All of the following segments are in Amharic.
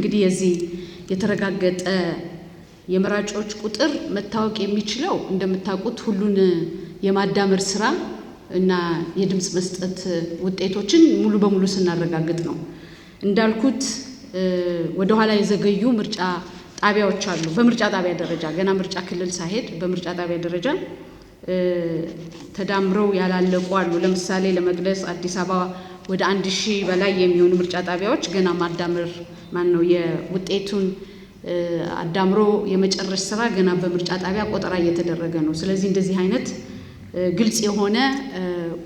እንግዲህ የዚህ የተረጋገጠ የመራጮች ቁጥር መታወቅ የሚችለው እንደምታውቁት ሁሉን የማዳመር ስራ እና የድምጽ መስጠት ውጤቶችን ሙሉ በሙሉ ስናረጋግጥ ነው። እንዳልኩት ወደ ኋላ የዘገዩ ምርጫ ጣቢያዎች አሉ። በምርጫ ጣቢያ ደረጃ ገና ምርጫ ክልል ሳይሄድ በምርጫ ጣቢያ ደረጃ ተዳምረው ያላለቁ አሉ። ለምሳሌ ለመግለጽ አዲስ አበባ ወደ 1000 በላይ የሚሆኑ ምርጫ ጣቢያዎች ገና ማዳመር የውጤቱን አዳምሮ የመጨረስ ስራ ገና በምርጫ ጣቢያ ቆጠራ እየተደረገ ነው። ስለዚህ እንደዚህ አይነት ግልጽ የሆነ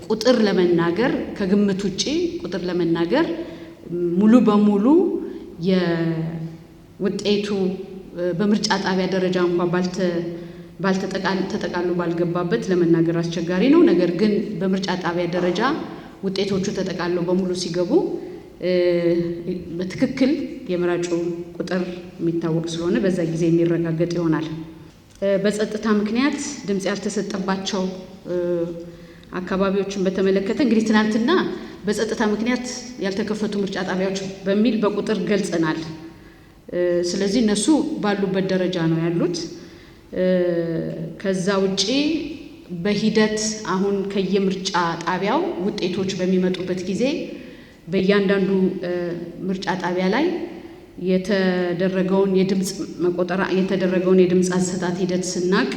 ቁጥር ለመናገር ከግምት ውጪ ቁጥር ለመናገር ሙሉ በሙሉ የውጤቱ በምርጫ ጣቢያ ደረጃ እንኳን ተጠቃሎ ባልገባበት ለመናገር አስቸጋሪ ነው። ነገር ግን በምርጫ ጣቢያ ደረጃ ውጤቶቹ ተጠቃሎ በሙሉ ሲገቡ በትክክል የመራጩ ቁጥር የሚታወቅ ስለሆነ በዛ ጊዜ የሚረጋገጥ ይሆናል። በጸጥታ ምክንያት ድምጽ ያልተሰጠባቸው አካባቢዎችን በተመለከተ እንግዲህ ትናንትና በጸጥታ ምክንያት ያልተከፈቱ ምርጫ ጣቢያዎች በሚል በቁጥር ገልጸናል። ስለዚህ እነሱ ባሉበት ደረጃ ነው ያሉት። ከዛ ውጪ በሂደት አሁን ከየምርጫ ጣቢያው ውጤቶች በሚመጡበት ጊዜ በእያንዳንዱ ምርጫ ጣቢያ ላይ የተደረገውን የድምጽ አሰጣጥ ሂደት ስናቅ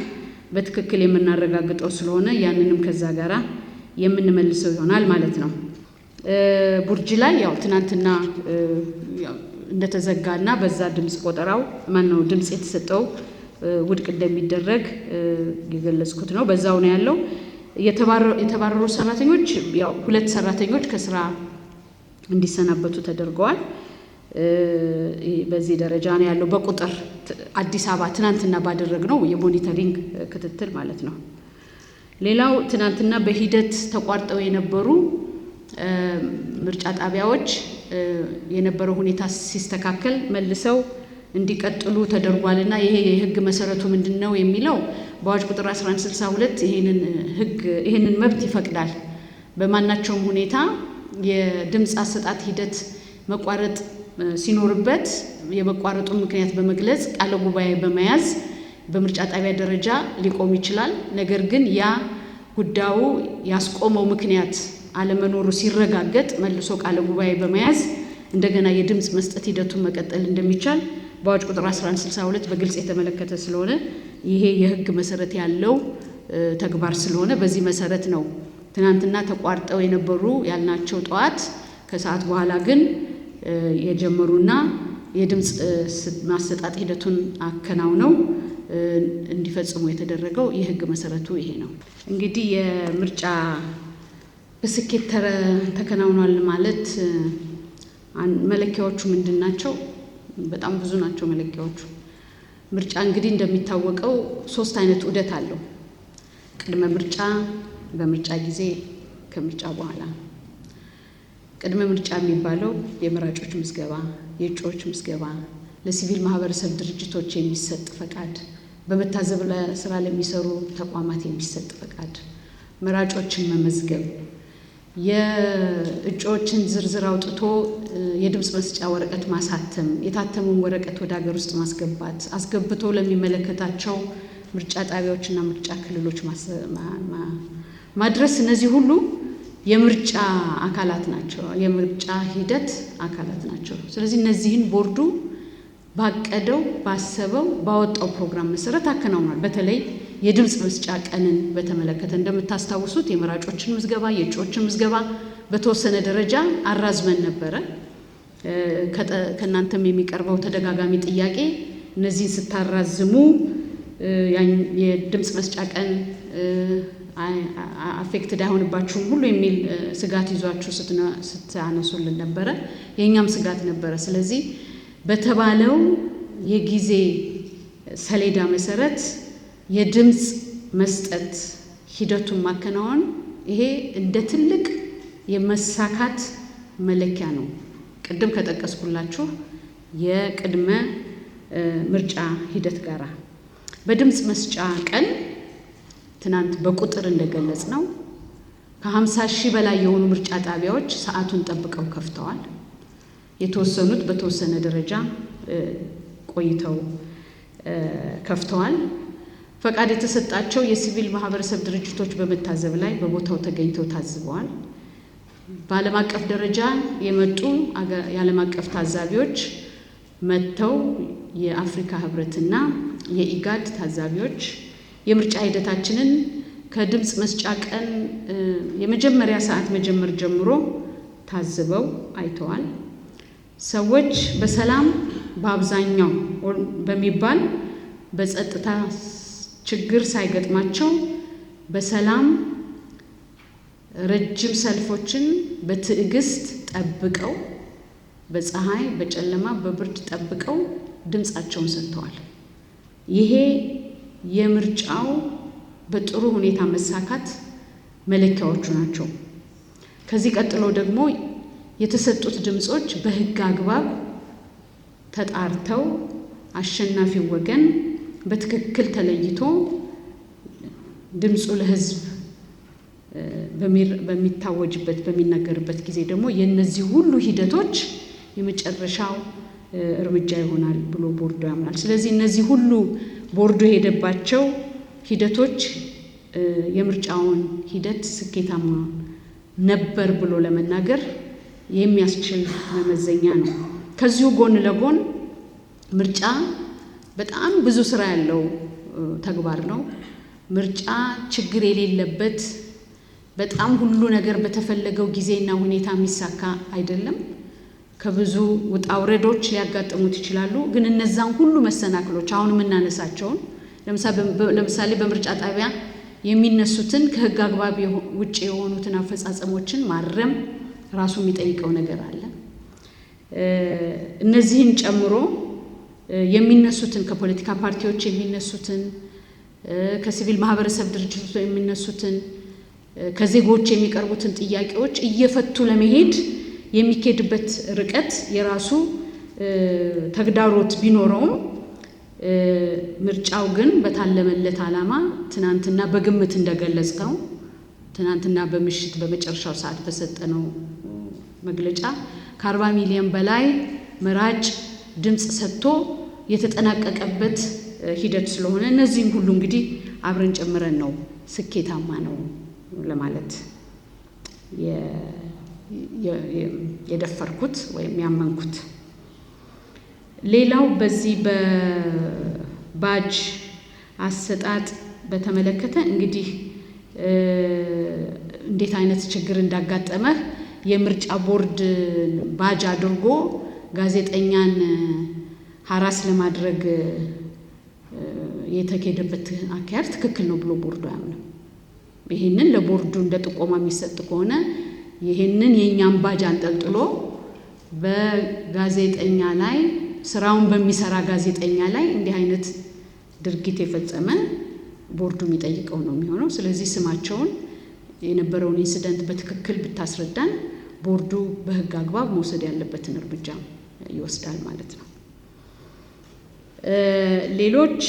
በትክክል የምናረጋግጠው ስለሆነ ያንንም ከዛ ጋራ የምንመልሰው ይሆናል ማለት ነው። ቡርጅ ላይ ያው ትናንትና እንደተዘጋና በዛ ድምጽ ቆጠራው ድምጽ የተሰጠው ውድቅ እንደሚደረግ የገለጽኩት ነው። በዛው ነው ያለው። የተባረሩ ሰራተኞች ያው 2 ሰራተኞች ከስራ እንዲሰናበቱ ተደርገዋል። በዚህ ደረጃ ነው ያለው በቁጥር አዲስ አበባ ትናንትና ባደረግነው የሞኒተሪንግ ክትትል ማለት ነው። ሌላው ትናንትና በሂደት ተቋርጠው የነበሩ ምርጫ ጣቢያዎች የነበረው ሁኔታ ሲስተካከል መልሰው እንዲቀጥሉ ተደርጓልና ይሄ የህግ መሰረቱ ምንድነው የሚለው በአዋጅ ቁጥር 1162 ይሄንን መብት ይፈቅዳል። በማናቸውም ሁኔታ የድምጽ አሰጣጥ ሂደት መቋረጥ ሲኖርበት የመቋረጡ ምክንያት በመግለጽ ቃለ ጉባኤ በመያዝ በምርጫ ጣቢያ ደረጃ ሊቆም ይችላል። ነገር ግን ያ ጉዳዩ ያስቆመው ምክንያት አለመኖሩ ሲረጋገጥ መልሶ ቃለ ጉባኤ በመያዝ እንደገና የድምጽ መስጠት ሂደቱን መቀጠል እንደሚቻል በአዋጅ ቁጥር 1162 በግልጽ የተመለከተ ስለሆነ ይሄ የህግ መሰረት ያለው ተግባር ስለሆነ በዚህ መሰረት ነው ትናንትና ተቋርጠው የነበሩ ያልናቸው ጠዋት ከሰዓት በኋላ ግን የጀመሩና የድምጽ ማሰጣጥ ሂደቱን አከናውነው እንዲፈጽሙ የተደረገው የህግ መሰረቱ ይሄ ነው። እንግዲህ የምርጫ በስኬት ተከናውኗል ማለት መለኪያዎቹ ምንድናቸው? በጣም ብዙ ናቸው መለኪያዎቹ። ምርጫ እንግዲህ እንደሚታወቀው 3 አይነት ዑደት አለው። ቅድመ ምርጫ፣ በምርጫ ጊዜ፣ ከምርጫ በኋላ። ቅድመ ምርጫ የሚባለው የመራጮች ምዝገባ፣ የእጩዎች ምዝገባ፣ ለሲቪል ማህበረሰብ ድርጅቶች የሚሰጥ ፈቃድ፣ በመታዘብ ስራ ለሚሰሩ ተቋማት የሚሰጥ ፈቃድ፣ መራጮችን መመዝገብ፣ የእጩዎችን ዝርዝር አውጥቶ የድምጽ መስጫ ወረቀት ማሳተም፣ የታተመውን ወረቀት ወደ ሀገር ውስጥ ማስገባት፣ አስገብቶ ለሚመለከታቸው ምርጫ ጣቢያዎችና ምርጫ ክልሎች ማድረስ፣ እነዚህ ሁሉ የምርጫ አካላት ናቸው፣ የምርጫ ሂደት አካላት ናቸው። ስለዚህ እነዚህን ቦርዱ ባቀደው ባሰበው ባወጣው ፕሮግራም መሰረት አከናውኗል። በተለይ የድምጽ መስጫ ቀንን በተመለከተ እንደምታስታውሱት የመራጮችን ምዝገባ የእጩዎችን ምዝገባ በተወሰነ ደረጃ አራዝመን ነበረ። ከእናንተም የሚቀርበው ተደጋጋሚ ጥያቄ እነዚህን ስታራዝሙ የድምጽ መስጫ ቀን አፌክትድ አይሆንባችሁም ሁሉ የሚል ስጋት ይዟችሁ ስታነሱልን ነበረ። የኛም ስጋት ነበረ። ስለዚህ በተባለው የጊዜ ሰሌዳ መሰረት የድምጽ መስጠት ሂደቱን ማከናወን ይሄ እንደ ትልቅ የመሳካት መለኪያ ነው። ቅድም ከጠቀስኩላችሁ የቅድመ ምርጫ ሂደት ጋራ በድምጽ መስጫ ቀን ትናንት በቁጥር እንደገለጽ ነው ከ50,000 በላይ የሆኑ ምርጫ ጣቢያዎች ሰዓቱን ጠብቀው ከፍተዋል። የተወሰኑት በተወሰነ ደረጃ ቆይተው ከፍተዋል። ፈቃድ የተሰጣቸው የሲቪል ማህበረሰብ ድርጅቶች በመታዘብ ላይ በቦታው ተገኝተው ታዝበዋል። በዓለም አቀፍ ደረጃ የመጡ የዓለም አቀፍ ታዛቢዎች መጥተው የአፍሪካ ህብረትና የኢጋድ ታዛቢዎች የምርጫ ሂደታችንን ከድምፅ መስጫ ቀን የመጀመሪያ ሰዓት መጀመር ጀምሮ ታዝበው አይተዋል። ሰዎች በሰላም በአብዛኛው በሚባል በጸጥታ ችግር ሳይገጥማቸው በሰላም ረጅም ሰልፎችን በትዕግስት ጠብቀው በፀሐይ በጨለማ በብርድ ጠብቀው ድምፃቸውን ሰጥተዋል። ይሄ የምርጫው በጥሩ ሁኔታ መሳካት መለኪያዎቹ ናቸው። ከዚህ ቀጥሎ ደግሞ የተሰጡት ድምጾች በህግ አግባብ ተጣርተው አሸናፊው ወገን በትክክል ተለይቶ ድምፁ ለህዝብ በሚታወጅበት በሚነገርበት ጊዜ ደግሞ የነዚህ ሁሉ ሂደቶች የመጨረሻው እርምጃ ይሆናል ብሎ ቦርዱ ያምናል። ስለዚህ እነዚህ ሁሉ ቦርዱ የሄደባቸው ሂደቶች የምርጫውን ሂደት ስኬታማ ነበር ብሎ ለመናገር የሚያስችል መመዘኛ ነው። ከዚሁ ጎን ለጎን ምርጫ በጣም ብዙ ስራ ያለው ተግባር ነው። ምርጫ ችግር የሌለበት በጣም ሁሉ ነገር በተፈለገው ጊዜና ሁኔታ የሚሳካ አይደለም። ከብዙ ውጣ ውረዶች ሊያጋጥሙት ይችላሉ። ግን እነዛን ሁሉ መሰናክሎች አሁን የምናነሳቸውን ለምሳሌ በምርጫ ጣቢያ የሚነሱትን ከህግ አግባብ ውጭ የሆኑትን አፈጻጸሞችን ማረም ራሱ የሚጠይቀው ነገር አለ። እነዚህን ጨምሮ የሚነሱትን ከፖለቲካ ፓርቲዎች የሚነሱትን ከሲቪል ማህበረሰብ ድርጅቶች የሚነሱትን ከዜጎች የሚቀርቡትን ጥያቄዎች እየፈቱ ለመሄድ የሚኬድበት ርቀት የራሱ ተግዳሮት ቢኖረውም ምርጫው ግን በታለመለት ዓላማ ትናንትና በግምት እንደገለጽከው ትናንትና በምሽት በመጨረሻው ሰዓት በሰጠነው መግለጫ ከ40 ሚሊዮን በላይ መራጭ ድምጽ ሰጥቶ የተጠናቀቀበት ሂደት ስለሆነ እነዚህን ሁሉ እንግዲህ አብረን ጨምረን ነው ስኬታማ ነው ለማለት የደፈርኩት ወይም ያመንኩት። ሌላው በዚህ በባጅ አሰጣጥ በተመለከተ እንግዲህ እንዴት አይነት ችግር እንዳጋጠመህ የምርጫ ቦርድ ባጅ አድርጎ ጋዜጠኛን ሀራስ ለማድረግ የተኬደበት አካሄድ ትክክል ነው ብሎ ቦርዱ አያምንም። ይሄንን ለቦርዱ እንደ ጥቆማ የሚሰጥ ከሆነ ይሄንን የኛን ባጅ አንጠልጥሎ በጋዜጠኛ ላይ ስራውን በሚሰራ ጋዜጠኛ ላይ እንዲህ አይነት ድርጊት የፈጸመ ቦርዱ የሚጠይቀው ነው የሚሆነው። ስለዚህ ስማቸውን የነበረውን ኢንሲደንት በትክክል ብታስረዳን ቦርዱ በህግ አግባብ መውሰድ ያለበትን እርምጃ ይወስዳል ማለት ነው። ሌሎች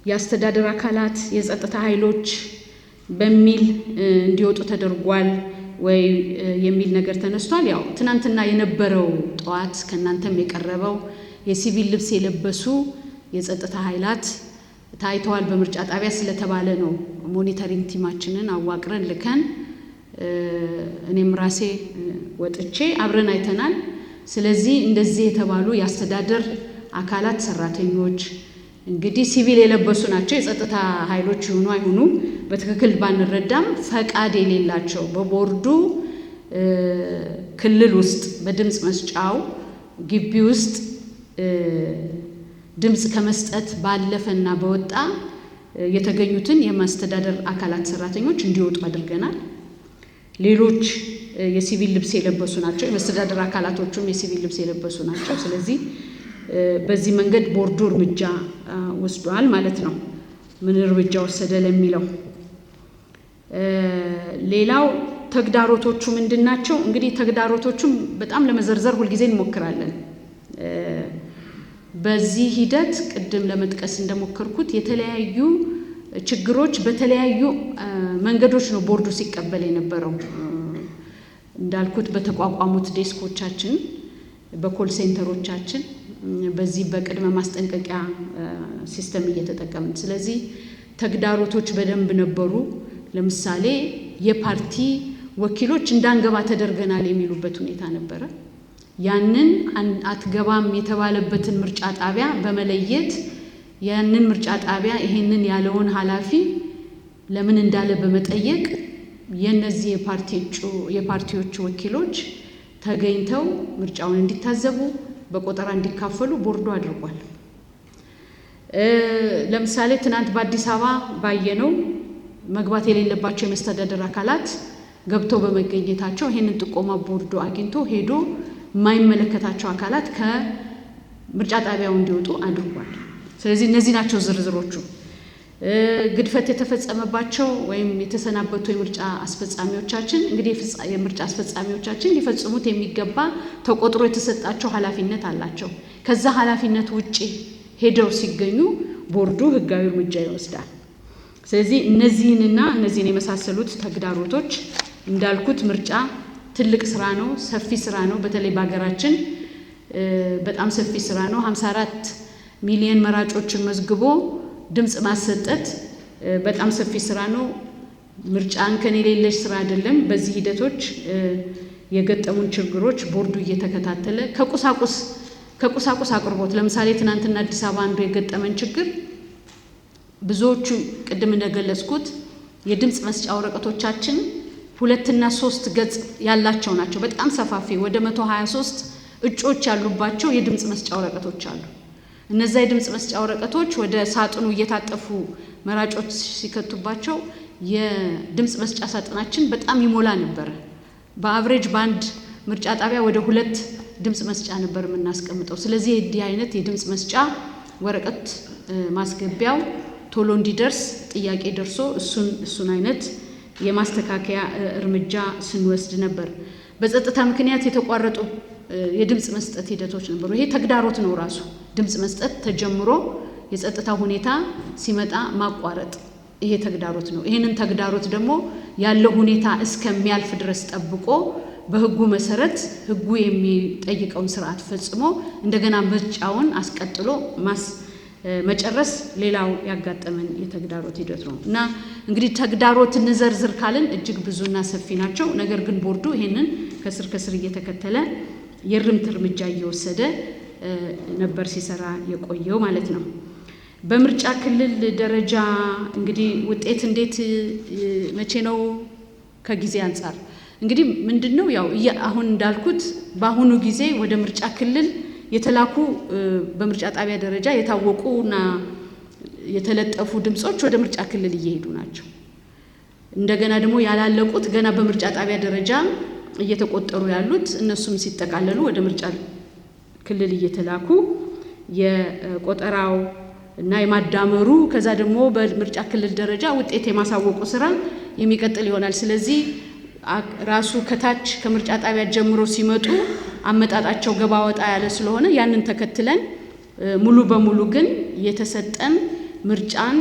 የአስተዳደር አካላት የጸጥታ ኃይሎች በሚል እንዲወጡ ተደርጓል ወይ የሚል ነገር ተነስቷል። ያው ትናንትና የነበረው ጠዋት ከናንተም የቀረበው የሲቪል ልብስ የለበሱ የጸጥታ ኃይላት ታይተዋል በምርጫ ጣቢያ ስለተባለ ነው ሞኒተሪንግ ቲማችንን አዋቅረን ልከን እኔም ራሴ ወጥቼ አብረን አይተናል። ስለዚህ እንደዚህ የተባሉ የአስተዳደር አካላት ሰራተኞች እንግዲህ ሲቪል የለበሱ ናቸው። የጸጥታ ኃይሎች ይሁኑ አይሁኑ በትክክል ባንረዳም ፈቃድ የሌላቸው በቦርዱ ክልል ውስጥ በድምጽ መስጫው ግቢ ውስጥ ድምጽ ከመስጠት ባለፈና በወጣ የተገኙትን የማስተዳደር አካላት ሰራተኞች እንዲወጡ አድርገናል። ሌሎች የሲቪል ልብስ የለበሱ ናቸው። የማስተዳደር አካላቶቹም የሲቪል ልብስ የለበሱ ናቸው። ስለዚህ በዚህ መንገድ ቦርዱ እርምጃ ወስዷል ማለት ነው። ምን እርምጃ ወሰደ ለሚለው ሌላው ተግዳሮቶቹ ምንድናቸው? እንግዲህ ተግዳሮቶቹም በጣም ለመዘርዘር ሁልጊዜ እንሞክራለን። በዚህ ሂደት ቅድም ለመጥቀስ እንደሞከርኩት የተለያዩ ችግሮች በተለያዩ መንገዶች ነው ቦርዱ ሲቀበል የነበረው። እንዳልኩት በተቋቋሙት ዴስኮቻችን፣ በኮል ሴንተሮቻችን፣ በዚህ በቅድመ ማስጠንቀቂያ ሲስተም እየተጠቀምን። ስለዚህ ተግዳሮቶች በደንብ ነበሩ። ለምሳሌ የፓርቲ ወኪሎች እንዳንገባ ተደርገናል የሚሉበት ሁኔታ ነበረ። ያንን አትገባም የተባለበትን ምርጫ ጣቢያ በመለየት ያንን ምርጫ ጣቢያ ይሄንን ያለውን ኃላፊ ለምን እንዳለ በመጠየቅ የነዚህ የፓርቲዎች ወኪሎች ተገኝተው ምርጫውን እንዲታዘቡ በቆጠራ እንዲካፈሉ ቦርዱ አድርጓል። ለምሳሌ ትናንት በአዲስ አበባ ባየነው መግባት የሌለባቸው የመስተዳደር አካላት ገብተው በመገኘታቸው ይሄንን ጥቆማ ቦርዱ አግኝቶ ሄዶ የማይመለከታቸው አካላት ከምርጫ ጣቢያው እንዲወጡ አድርጓል። ስለዚህ እነዚህ ናቸው ዝርዝሮቹ። ግድፈት የተፈጸመባቸው ወይም የተሰናበቱ የምርጫ አስፈጻሚዎቻችን እንግዲህ የምርጫ አስፈጻሚዎቻችን ሊፈጽሙት የሚገባ ተቆጥሮ የተሰጣቸው ኃላፊነት አላቸው። ከዛ ኃላፊነት ውጪ ሄደው ሲገኙ ቦርዱ ህጋዊ እርምጃ ይወስዳል። ስለዚህ እነዚህን የመሳሰሉት ተግዳሮቶች እንዳልኩት ምርጫ ትልቅ ስራ ነው፣ ሰፊ ስራ ነው። በተለይ በሀገራችን በጣም ሰፊ ስራ ነው። 54 ሚሊዮን መራጮችን መዝግቦ ድምጽ ማሰጠት በጣም ሰፊ ስራ ነው። ምርጫን ከኔሌለሽ ስራ አይደለም። በዚህ ሂደቶች የገጠሙን ችግሮች ቦርዱ እየተከታተለ ከቁሳቁስ አቅርቦት ለምሳሌ ትናንትና አዲስ አበባ አንዱ የገጠመን ችግር ብዙዎቹ ቅድም እንደገለጽኩት የድምጽ መስጫ ወረቀቶቻችን 2 እና 3 ገጽ ያላቸው ናቸው። በጣም ሰፋፊ ወደ 123 እጮች ያሉባቸው የድምጽ መስጫ ወረቀቶች አሉ። እነዛ የድምጽ መስጫ ወረቀቶች ወደ ሳጥኑ እየታጠፉ መራጮች ሲከቱባቸው የድምጽ መስጫ ሳጥናችን በጣም ይሞላ ነበር። በአቨሬጅ ባንድ ምርጫ ጣቢያ ወደ 2 ድምጽ መስጫ ነበር የምናስቀምጠው። ስለዚህ እንዲህ አይነት የድምጽ መስጫ ወረቀት ማስገቢያው ቶሎ እንዲደርስ ጥያቄ ደርሶ እሱን አይነት የማስተካከያ እርምጃ ስንወስድ ነበር። በጸጥታ ምክንያት የተቋረጡ የድምጽ መስጠት ሂደቶች ነበሩ። ይሄ ተግዳሮት ነው ራሱ። ድምጽ መስጠት ተጀምሮ የጸጥታ ሁኔታ ሲመጣ ማቋረጥ ይሄ ተግዳሮት ነው። ይሄንን ተግዳሮት ደግሞ ያለው ሁኔታ እስከሚያልፍ ድረስ ጠብቆ በህጉ መሰረት ህጉ የሚጠይቀውን ስርዓት ፈጽሞ እንደገና ምርጫውን አስቀጥሎ መጨረስ ሌላው ያጋጠመን የተግዳሮት ሂደት ነው እና እንግዲህ ተግዳሮት እንዘርዝር ካልን እጅግ ብዙና ሰፊ ናቸው። ነገር ግን ቦርዱ ይሄንን ከስር እየተከተለ የርምት እርምጃ እየወሰደ ነበር ሲሰራ የቆየው ማለት ነው። በምርጫ ክልል ደረጃ እንግዲህ ውጤት እንዴት መቼ ነው? ከጊዜ አንፃር እንግዲህ ምንድነው ያው አሁን እንዳልኩት በአሁኑ ጊዜ ወደ ምርጫ ክልል የተላኩ በምርጫ ጣቢያ ደረጃ የታወቁና የተለጠፉ ድምጾች ወደ ምርጫ ክልል እየሄዱ ናቸው። እንደገና ደግሞ ያላለቁት ገና በምርጫ ጣቢያ ደረጃ እየተቆጠሩ ያሉት እነሱም ሲጠቃለሉ ወደ ምርጫ ክልል እየተላኩ የቆጠራው እና የማዳመሩ ከዛ ደግሞ በምርጫ ክልል ደረጃ ውጤት የማሳወቁ ስራ የሚቀጥል ይሆናል። ስለዚህ ራሱ ከታች ከምርጫ ጣቢያ ጀምሮ ሲመጡ አመጣጣቸው ገባ ወጣ ያለ ስለሆነ ያንን ተከትለን ሙሉ በሙሉ ግን የተሰጠን ምርጫን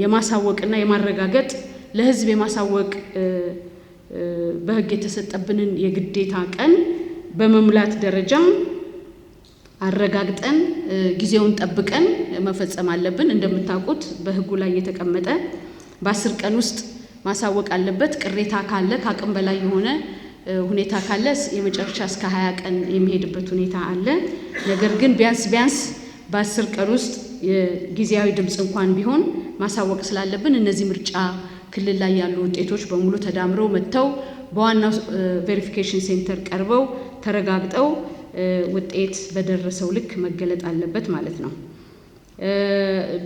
የማሳወቅና የማረጋገጥ ለህዝብ የማሳወቅ በህግ የተሰጠብንን የግዴታ ቀን በመሙላት ደረጃ አረጋግጠን ጊዜውን ጠብቀን መፈጸም አለብን። እንደምታውቁት በህጉ ላይ የተቀመጠ በ10 ቀን ውስጥ ማሳወቅ አለበት። ቅሬታ ካለ ከአቅም በላይ የሆነ ሁኔታ ካለ የመጨረሻ እስከ 20 ቀን የሚሄድበት ሁኔታ አለ። ነገር ግን ቢያንስ በ10 ቀን ውስጥ የጊዜያዊ ድምጽ እንኳን ቢሆን ማሳወቅ ስላለብን እነዚህ ምርጫ ክልል ላይ ያሉ ውጤቶች በሙሉ ተዳምረው መጥተው በዋናው ቬሪፊኬሽን ሴንተር ቀርበው ተረጋግጠው ውጤት በደረሰው ልክ መገለጥ አለበት ማለት ነው።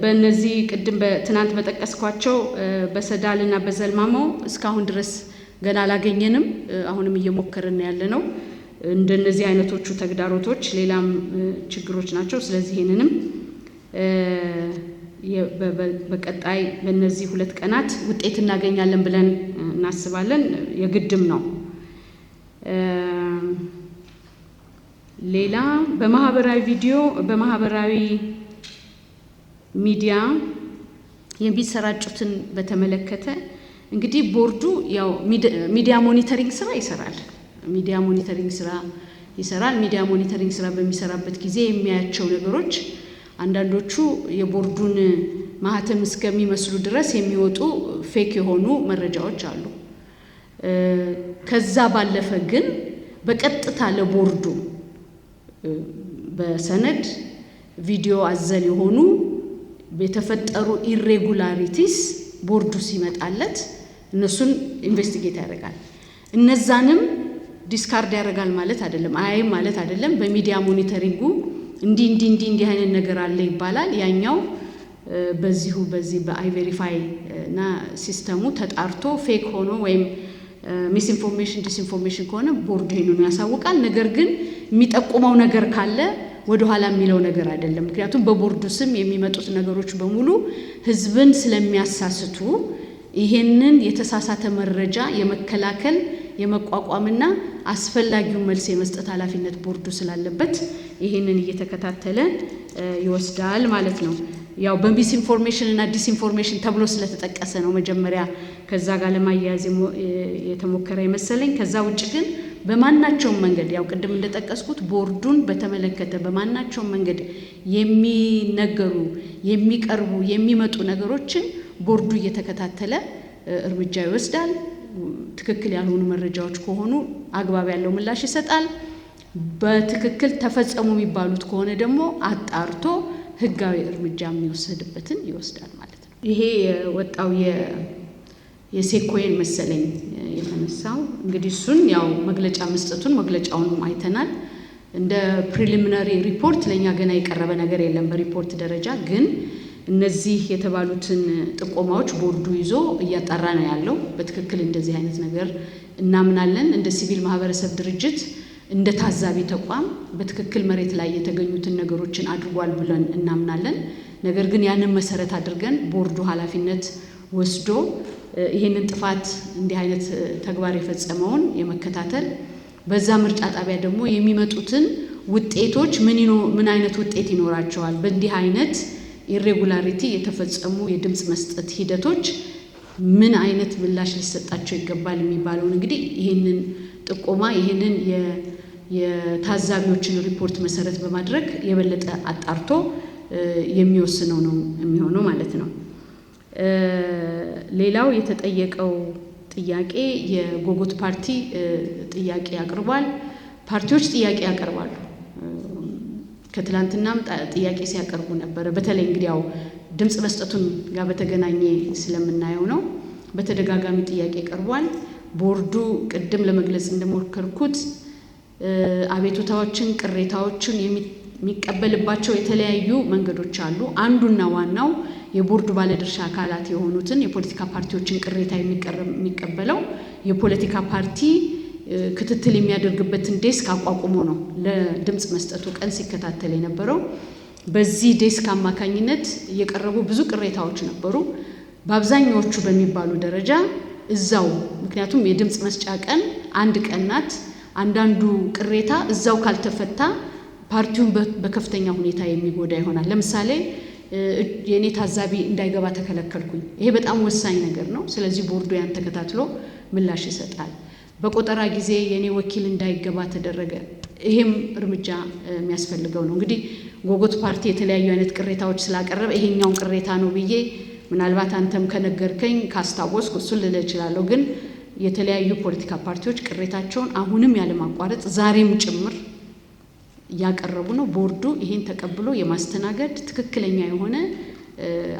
በእነዚህ ቅድም በትናንት በጠቀስኳቸው በሰዳልና በዘልማሞ እስካሁን ድረስ ገና አላገኘንም። አሁንም እየሞከርን ያለነው እንደነዚህ አይነቶቹ ተግዳሮቶች ሌላም ችግሮች ናቸው። ስለዚህ ይሄንንም በቀጣይ በእነዚህ 2 ቀናት ውጤት እናገኛለን ብለን እናስባለን። የግድም ነው። ሌላ በማህበራዊ ሚዲያ የሚሰራጩትን በተመለከተ እንግዲህ ቦርዱ ያው ሚዲያ ሞኒተሪንግ ስራ ይሰራል። ሚዲያ ሞኒተሪንግ ስራ በሚሰራበት ጊዜ የሚያያቸው ነገሮች አንዳንዶቹ የቦርዱን ማህተም እስከሚመስሉ ድረስ የሚወጡ ፌክ የሆኑ መረጃዎች አሉ። ከዛ ባለፈ ግን በቀጥታ ለቦርዱ በሰነድ ቪዲዮ አዘል የሆኑ የተፈጠሩ ኢሬጉላሪቲስ ቦርዱ ሲመጣለት እነሱን ኢንቨስቲጌት ያደርጋል። እነዛንም ዲስካርድ ያደርጋል ማለት አይደለም፣ አያይም ማለት አይደለም። በሚዲያ ሞኒተሪንጉ እንዲህ አይነት ነገር አለ ይባላል። ያኛው በዚህ በአይቬሪፋይ እና ሲስተሙ ተጣርቶ ፌክ ሆኖ ወይም ሚስኢንፎርሜሽን ዲስኢንፎርሜሽን ከሆነ ቦርዱ ይሄንን ያሳውቃል። ነገር ግን የሚጠቁመው ነገር ካለ ወደ ኋላ የሚለው ነገር አይደለም። ምክንያቱም በቦርዱ ስም የሚመጡት ነገሮች በሙሉ ህዝብን ስለሚያሳስቱ ይሄንን የተሳሳተ መረጃ የመከላከል የመቋቋምና አስፈላጊው መልስ የመስጠት ኃላፊነት ቦርዱ ስላለበት ይሄንን እየተከታተለ ይወስዳል ማለት ነው። ያው በሚስ ኢንፎርሜሽን እና ዲስኢንፎርሜሽን ተብሎ ስለተጠቀሰ ነው መጀመሪያ ከዛ ጋር ለማያያዝ የተሞከረ ይመስለኝ። ከዛ ውጭ ግን በማናቸውም መንገድ ያው ቅድም እንደጠቀስኩት ቦርዱን በተመለከተ በማናቸውም መንገድ የሚነገሩ የሚቀርቡ የሚመጡ ነገሮችን ቦርዱ እየተከታተለ እርምጃ ይወስዳል። ትክክል ያልሆኑ መረጃዎች ከሆኑ አግባብ ያለው ምላሽ ይሰጣል። በትክክል ተፈጸሙ የሚባሉት ከሆነ ደግሞ አጣርቶ ህጋዊ እርምጃ የሚወሰድበትን ይወስዳል ማለት ነው። ይሄ የወጣው የሴኮዬን መሰለኝ የተነሳው እንግዲህ እሱን ያው መግለጫ መስጠቱን መግለጫውን አይተናል። እንደ ፕሪሊሚናሪ ሪፖርት ለኛ ገና የቀረበ ነገር የለም በሪፖርት ደረጃ። ግን እነዚህ የተባሉትን ጥቆማዎች ቦርዱ ይዞ እያጣራ ነው ያለው። በትክክል እንደዚህ አይነት ነገር እናምናለን። እንደ ሲቪል ማህበረሰብ ድርጅት እንደ ታዛቢ ተቋም በትክክል መሬት ላይ የተገኙትን ነገሮችን አድርጓል ብለን እናምናለን። ነገር ግን ያንን መሰረት አድርገን ቦርዱ ኃላፊነት ወስዶ ይሄንን ጥፋት እንዲህ አይነት ተግባር የፈጸመውን የመከታተል በዛ ምርጫ ጣቢያ ደግሞ የሚመጡትን ውጤቶች ምን አይነት ውጤት ይኖራቸዋል፣ በእንዲህ አይነት ኢሬጉላሪቲ የተፈጸሙ የድምጽ መስጠት ሂደቶች ምን አይነት ምላሽ ሊሰጣቸው ይገባል የሚባለው እንግዲህ ይሄንን ጥቆማ ይሄንን የታዛቢዎችን ሪፖርት መሰረት በማድረግ የበለጠ አጣርቶ የሚወስነው ነው የሚሆነው ማለት ነው። ሌላው የተጠየቀው ጥያቄ የጎጎት ፓርቲ ጥያቄ ያቀርባል። ፓርቲዎች ጥያቄ ያቀርባሉ። ከትላንትናም ጥያቄ ሲያቀርቡ ነበር። በተለይ እንግዲህ ያው ድምጽ መስጠቱን ጋር በተገናኘ ስለምናየው ነው። በተደጋጋሚ ጥያቄ ቀርቧል። ቦርዱ ቅድም ለመግለጽ እንደሞከርኩት አቤቱታዎችን ቅሬታዎችን የሚቀበልባቸው የተለያዩ መንገዶች አሉ። አንዱና ዋናው የቦርዱ ባለድርሻ አካላት የሆኑትን የፖለቲካ ፓርቲዎችን ቅሬታ የሚቀበለው የፖለቲካ ፓርቲ ክትትል የሚያደርግበትን ዴስክ አቋቁሞ ነው ለድምጽ መስጠቱ ቀን ሲከታተል የነበረው። በዚህ ዴስክ አማካኝነት የቀረቡ ብዙ ቅሬታዎች ነበሩ። በአብዛኛዎቹ በሚባሉ ደረጃ እዛው ምክንያቱም የድምጽ መስጫ ቀን አንድ ቀን ናት። አንዳንዱ ቅሬታ እዛው ካልተፈታ ፓርቲውን በከፍተኛ ሁኔታ የሚጎዳ ይሆናል። ለምሳሌ የኔ ታዛቢ እንዳይገባ ተከለከልኩኝ። ይሄ በጣም ወሳኝ ነገር ነው። ስለዚህ ቦርዱ ያን ተከታትሎ ምላሽ ይሰጣል። በቆጠራ ጊዜ የኔ ወኪል እንዳይገባ ተደረገ። ይሄም እርምጃ የሚያስፈልገው ነው። እንግዲህ ጎጎት ፓርቲ የተለያዩ አይነት ቅሬታዎች ስላቀረበ ይሄኛው ቅሬታ ነው ብዬ ምናልባት አንተም ከነገርከኝ ካስታወስኩ እሱን ልል እችላለሁ። ግን የተለያዩ ፖለቲካ ፓርቲዎች ቅሬታቸውን አሁንም ያለማቋረጥ ዛሬም ጭምር ያቀረቡ ነው። ቦርዱ ይሄን ተቀብሎ የማስተናገድ ትክክለኛ የሆነ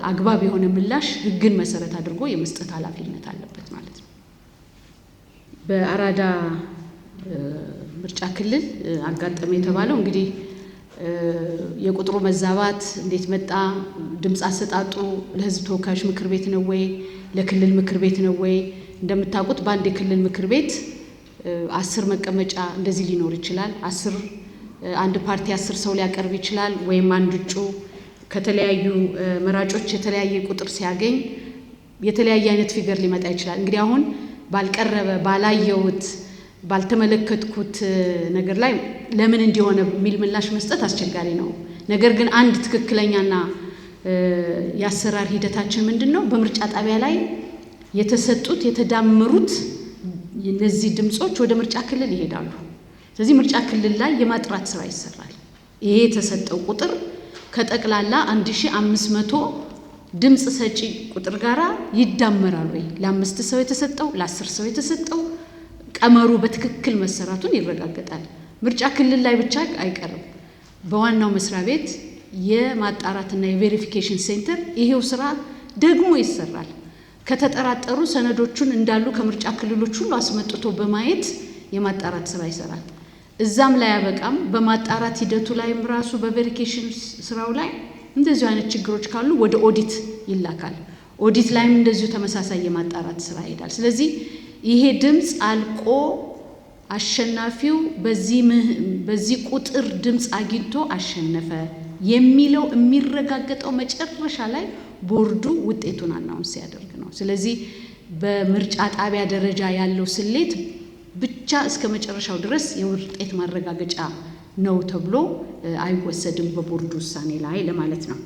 አግባብ የሆነ ምላሽ ህግን መሰረት አድርጎ የመስጠት ኃላፊነት አለበት ማለት ነው። በአራዳ ምርጫ ክልል አጋጠመ የተባለው እንግዲህ የቁጥሩ መዛባት እንዴት መጣ? ድምጽ አሰጣጡ ለህዝብ ተወካዮች ምክር ቤት ነው ወይ ለክልል ምክር ቤት ነው ወይ? እንደምታውቁት በአንድ የክልል ምክር ቤት 10 መቀመጫ እንደዚህ ሊኖር ይችላል። አንድ ፓርቲ 10 ሰው ሊያቀርብ ይችላል። ወይም አንድ እጩ ከተለያዩ መራጮች የተለያየ ቁጥር ሲያገኝ የተለያየ አይነት ፊገር ሊመጣ ይችላል። እንግዲህ አሁን ባልቀረበ ባላየውት ባልተመለከትኩት ነገር ላይ ለምን እንዲሆነ የሚል ምላሽ መስጠት አስቸጋሪ ነው። ነገር ግን አንድ ትክክለኛና የአሰራር ሂደታችን ምንድነው? በምርጫ ጣቢያ ላይ የተሰጡት የተዳመሩት እነዚህ ድምጾች ወደ ምርጫ ክልል ይሄዳሉ። ስለዚህ ምርጫ ክልል ላይ የማጥራት ስራ ይሰራል። ይሄ የተሰጠው ቁጥር ከጠቅላላ 1500 ድምጽ ሰጪ ቁጥር ጋራ ይዳመራል ወይ? ለ5 ሰው የተሰጠው ለ10 ሰው የተሰጠው ቀመሩ በትክክል መሰራቱን ይረጋገጣል። ምርጫ ክልል ላይ ብቻ አይቀርም። በዋናው መስሪያ ቤት የማጣራትና የቬሪፊኬሽን ሴንተር ይሄው ስራ ደግሞ ይሰራል። ከተጠራጠሩ ሰነዶቹን እንዳሉ ከምርጫ ክልሎች ሁሉ አስመጥቶ በማየት የማጣራት ስራ ይሰራል። እዛም ላይ ያበቃም። በማጣራት ሂደቱ ላይም ራሱ በቬሪፊኬሽን ስራው ላይ እንደዚሁ አይነት ችግሮች ካሉ ወደ ኦዲት ይላካል። ኦዲት ላይም እንደዚሁ ተመሳሳይ የማጣራት ስራ ይሄዳል። ስለዚህ ይሄ ድምጽ አልቆ አሸናፊው በዚህ ቁጥር ድምጽ አግኝቶ አሸነፈ የሚለው የሚረጋገጠው መጨረሻ ላይ ቦርዱ ውጤቱን አናውንስ ሲያደርግ ነው። ስለዚህ በምርጫ ጣቢያ ደረጃ ያለው ስሌት ብቻ እስከ መጨረሻው ድረስ የውጤት ማረጋገጫ ነው ተብሎ አይወሰድም በቦርዱ ውሳኔ ላይ ለማለት ነው።